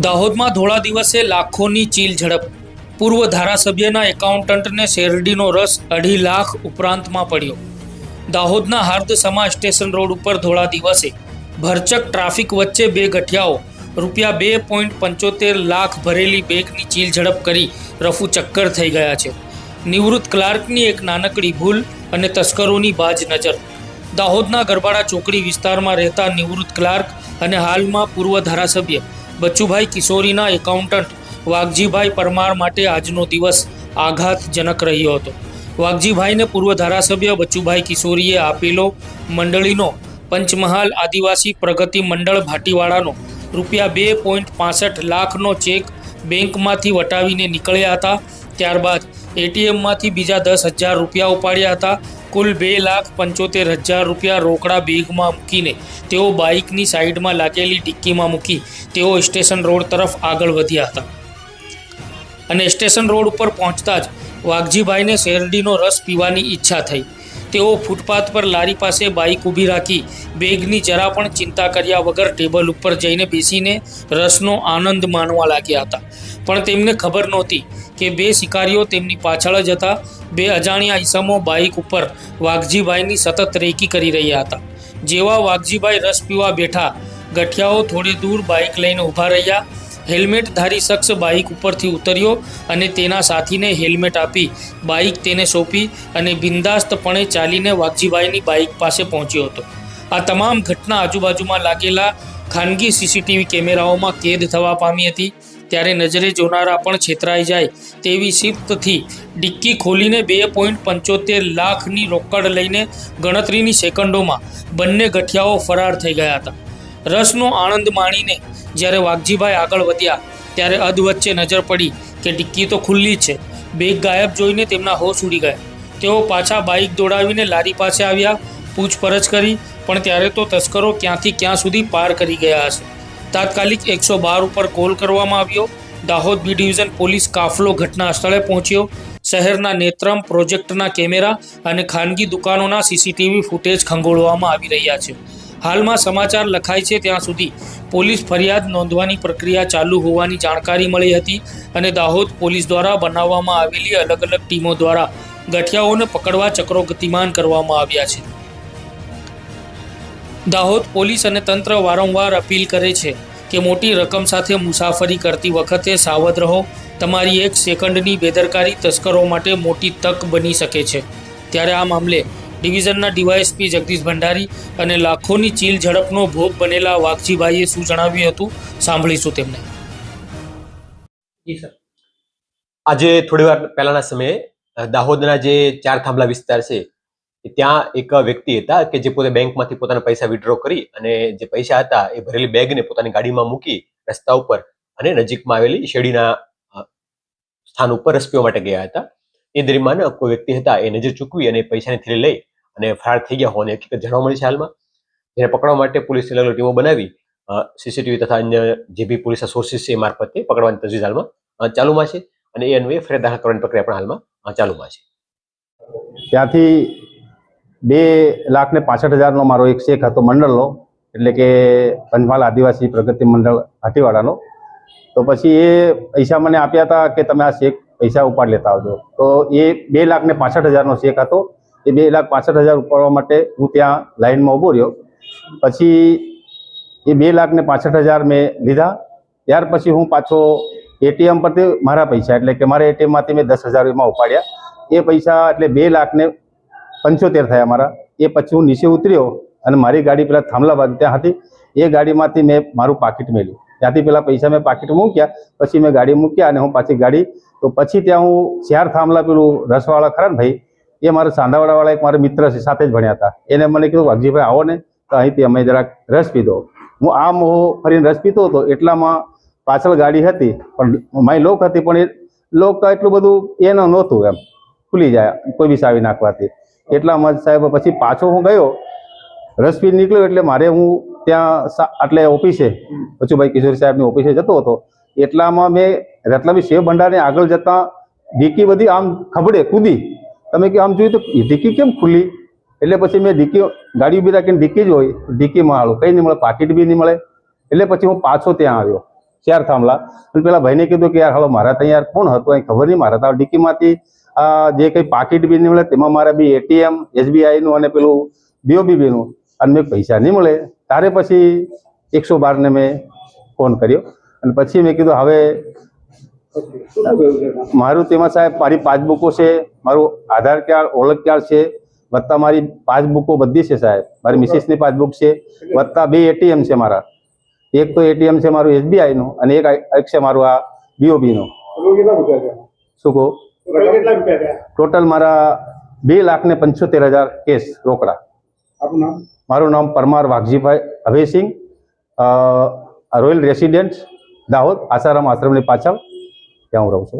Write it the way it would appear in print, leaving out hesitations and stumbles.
દાહોદમાં ધોળા દિવસે લાખોની ચીલ ઝડપ. પૂર્વ ધારાસભ્યના એકાઉન્ટન્ટને શેરડીનો રસ 2.5 લાખ ઉપરાંતમાં પડ્યો. દાહોદના હાર્દ સમા સ્ટેશન રોડ ઉપર ધોળા દિવસે ભરચક ટ્રાફિક વચ્ચે બે ગઠિયાઓ રૂપિયા 2.75 લાખ ભરેલી બેગની ચીલ ઝડપ કરી રફુ ચક્કર થઈ ગયા છે. નિવૃત્ત ક્લાર્કની એક નાનકડી ભૂલ અને તસ્કરોની બાજ નજર. દાહોદના ગરબાડા ચોકડી વિસ્તારમાં રહેતા નિવૃત્ત ક્લાર્ક અને હાલમાં પૂર્વ ધારાસભ્ય બચુભાઈ કિશોરીના એકાઉન્ટન્ટ વાઘજીભાઈ પરમાર માટે આજનો દિવસ આઘાતજનક રહ્યો હતો. વાઘજીભાઈને પૂર્વ ધારાસભ્ય બચુભાઈ કિશોરીએ આપેલો મંડળીનો પંચમહાલ આદિવાસી પ્રગતિ મંડળ ભાટીવાડાનો રૂપિયા 2.65 લાખનો ચેક બેંકમાંથી વટાવીને નીકળ્યા હતા. ત્યારબાદ એટીએમમાંથી બીજા 10,000 રૂપિયા ઉપાડ્યા હતા. કુલ 2,75,000 રૂપિયા રોકડા બેગમાં મૂકીને તેઓ બાઇકની સાઈડમાં લાગેલી ડિક્કીમાં મૂકી તેઓ સ્ટેશન રોડ તરફ આગળ વધ્યા હતા અને સ્ટેશન રોડ ઉપર પહોંચતા જ વાઘજીભાઈને શેરડીનો રસ પીવાની ઈચ્છા થઈ. તેઓ ફૂટપાથ પર લારી પાસે બાઇક ઊભી રાખી બેગની જરા પણ ચિંતા કર્યા વગર ટેબલ ઉપર જઈને બેસીને રસનો આનંદ માણવા લાગ્યા હતા. પણ તેમને ખબર નહોતી કે બે શિકારીઓ તેમની પાછળ જ હતા. બે અજાણ્યા ઈસમો બાઇક ઉપર વાઘજીભાઈની સતત રેકી કરી રહ્યા હતા. જેવા વાઘજીભાઈ રસ પીવા બેઠા, ગઠિયાઓ થોડે દૂર બાઇક લઈને ઊભા રહ્યા. હેલ્મેટધારી શખ્સ બાઇક ઉપરથી ઉતર્યો અને તેના સાથીને હેલ્મેટ આપી બાઇક તેને સોંપી અને બિંદાસ્તપણે ચાલીને વાઘજીભાઈની બાઇક પાસે પહોંચ્યો હતો. આ તમામ ઘટના આજુબાજુમાં લાગેલા ખાનગી સીસીટીવી કેમેરાઓમાં કેદ થવા પામી હતી. ત્યારે નજરે જોનારા પણ છેતરાઈ જાય તેવી શિફ્તથી ડિક્કી ખોલીને 2.75 લાખની રોકડ લઈને ગણતરીની સેકન્ડોમાં બંને ગઠિયાઓ ફરાર થઈ ગયા હતા. રસનો આનંદ માણીને જ્યારે વાઘજીભાઈ આગળ વધ્યા ત્યારે અધવચ્ચે નજર પડી કે ડિક્કી તો ખુલ્લી છે. બેગ ગાયબ જોઈને તેમના હોશ ઉડી ગયા. તેઓ પાછા બાઇક દોડાવીને લારી પાસે આવ્યા, પૂછપરછ કરી, પણ ત્યારે તો તસ્કરો ક્યાંથી ક્યાં સુધી પાર કરી ગયા હશે. તાત્કાલિક 112 ઉપર કોલ કરવામાં આવ્યો. દાહોદ બી ડિવિઝન પોલીસ કાફલો ઘટના સ્થળે પહોંચ્યો. શહેરના નેત્રમ પ્રોજેક્ટના કેમેરા અને ખાનગી દુકાનોના સીસીટીવી ફૂટેજ ખંગોળવામાં આવી રહ્યા છે. હાલમાં સમાચાર લખાય છે ત્યાં સુધી પોલીસ ફરિયાદ નોંધવાની પ્રક્રિયા ચાલુ હોવાની જાણકારી મળી હતી અને દાહોદ પોલીસ દ્વારા બનાવવામાં આવેલી અલગ અલગ ટીમો દ્વારા ગઠિયાઓને પકડવા ચક્રો ગતિમાન કરવામાં આવ્યા છે. દાહોદ પોલીસ અને તંત્ર વારંવાર અપીલ કરે છે કે મોટી રકમ સાથે મુસાફરી કરતી વખતે સાવધ રહો. તમારી 1 સેકન્ડની બેદરકારી તસ્કરો માટે મોટી તક બની શકે છે. ત્યારે આ મામલે ડિવિઝનના ડીવાયએસપી જગદીશ ભંડારી અને લાખોની ચીલ ઝડપનો ભોગ બનેલા વાઘજીભાઈએ શું જણાવ્યું હતું, સાંભળીશું તેમને. આજે થોડી વાર પહેલાના સમયે દાહોદના જે 4 થાંભલા વિસ્તાર છે ત્યાં એક વ્યક્તિ હતા કે જે પોતે બેંકમાંથી પોતાના પૈસા વિડ્રો કરી અને જે પૈસા હતા એ ભરેલી બેગને પોતાની ગાડીમાં મૂકી રસ્તા ઉપર અને નજીકમાં આવેલી શેરડીના સ્થાન ઉપર રસ પીવા માટે ગયા હતા. એ દરમિયાન કોઈ વ્યક્તિ હતા એ નજર ચૂકવી અને પૈસાની થેલી લઈ અને ફરાર થઈ ગયા હોવાની હકીકત જાણવા મળી છે. હાલમાં જેને પકડવા માટે પોલીસે અલગ અલગ ટીમો બનાવી સીસીટીવી તથા અન્ય જે બી પોલીસના સોર્સિસ છે એ મારફતે પકડવાની તજવીજ હાલમાં ચાલુમાં છે અને એ અન્વયે ફરિયાદ દાખલ કરવાની પ્રક્રિયા પણ હાલમાં ચાલુમાં છે. ત્યાંથી 2,65,000નો મારો એક ચેક હતો મંડળનો, એટલે કે પંચમહાલ આદિવાસી પ્રગતિ મંડળ ભાટીવાડાનો. તો પછી એ પૈસા મને આપ્યા હતા કે તમે આ ચેક પૈસા ઉપાડ લેતા આવજો. તો એ 2,65,000નો ચેક હતો. એ 2,65,000 ઉપાડવા માટે હું ત્યાં લાઈનમાં ઊભો રહ્યો. પછી એ 2,65,000 મેં લીધા. ત્યાર પછી હું પાછો એટીએમ પરથી મારા પૈસા એટલે કે મારા એટીએમમાંથી મેં 10,000 એમાં ઉપાડ્યા. એ પૈસા એટલે 2,75,000 થયા મારા. એ પછી હું નીચે ઉતર્યો અને મારી ગાડી પેલા થાંભલા બાજુ ત્યાં હતી. એ ગાડીમાંથી મેં મારું પાકીટ મેળ્યું. ત્યાંથી પેલા પૈસા મેં પાકીટ મૂક્યા, પછી મેં ગાડી મૂક્યા અને હું પાછી ગાડી. તો પછી ત્યાં હું 4 થાંભલા પેલું રસવાળા ખરા ને ભાઈ, એ મારા સાંધાવાડાવાળા એક મારા મિત્ર છે, સાથે જ ભણ્યા હતા. એને મને કીધું વાઘજીભાઈ આવો ને તો અહીંથી અમે જરાક રસ પીધો. હું આમ ફરીને રસ પીતો હતો એટલામાં પાછળ ગાડી હતી પણ મારી લોક હતી, પણ એ લોક એટલું બધું એનું નહોતું, એમ ખુલી જાય કોઈ બી ચાવી નાખવાથી. એટલામાં સાહેબ પછી પાછો હું ગયો, રસ પી નીકળ્યો એટલે મારે હું ત્યાં એટલે ઓફિસે બચુભાઈ કિશોરી સાહેબની ઓફિસે જતો હતો. એટલામાં મેં રતલામી શિવ ભંડારને આગળ જતાં ડિક્કી બધી આમ ખબડે કૂદી. તમે કે આમ જોયું તો ડિક્કી કેમ ખુલ્લી? એટલે પછી મેં ડિક્કી ગાડી ઊભી રાખીને ડિક્કી જ હોય, ડિક્કીમાં હાલું કંઈ નહીં મળે, પાકીટ બી નહીં મળે. એટલે પછી હું પાછો ત્યાં આવ્યો. 4 થાંભલા. અને પેલા ભાઈને કીધું કે યાર હાલો મારા ત્યાં યાર કોણ હતું અહીં ખબર નહીં, મારા તો ડીકીમાંથી જે કંઈ પાકીટ બી નહીં મળે તેમાં મારા બી એટીએમ SBI નું અને પેલું BOB નું, અને મેં પૈસા નહીં મળે. તારે પછી 112 ને મેં ફોન કર્યો અને પછી મેં કીધું હવે મારું તેમાં સાહેબ મારી પાસબુકો છે, મારું આધાર કાર્ડ ઓળખ કાર્ડ છે, વત્તા મારી પાસબુકો બધી છે સાહેબ, મારી મિસિસની પાસબુક છે, વત્તા 2 ATM છે મારા. એક તો ATM છે મારું SBI નું અને એક છે મારું આ BOB નું. શું કહો? ટોટલ મારા 2,75,000 કેશ રોકડા. મારું નામ પરમાર વાઘજીભાઈ અભયસિંહ, રોયલ રેસિડેન્ટ દાહોદ, આસારામ આશ્રમની પાછળ ત્યાં હું રહું છું.